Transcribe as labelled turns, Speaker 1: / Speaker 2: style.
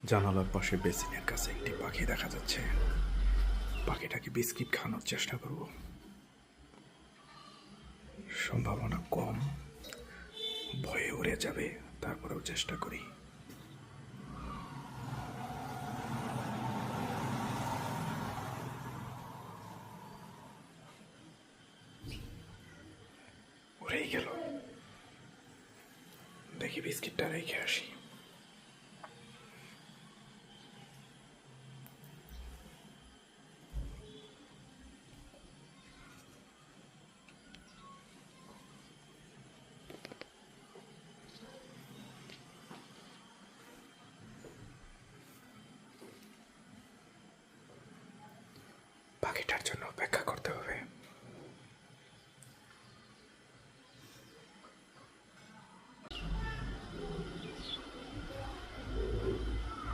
Speaker 1: জানালার পাশে বেসিনের কাছে একটি পাখি দেখা যাচ্ছে। পাখিটাকে বিস্কিট খাওয়ানোর চেষ্টা করব। সম্ভাবনা কম, ভয়ে উড়ে যাবে, তারপরেও চেষ্টা করি। উড়েই গেল। দেখি বিস্কিটটা রেখে আসি। পাখিটার জন্য অপেক্ষা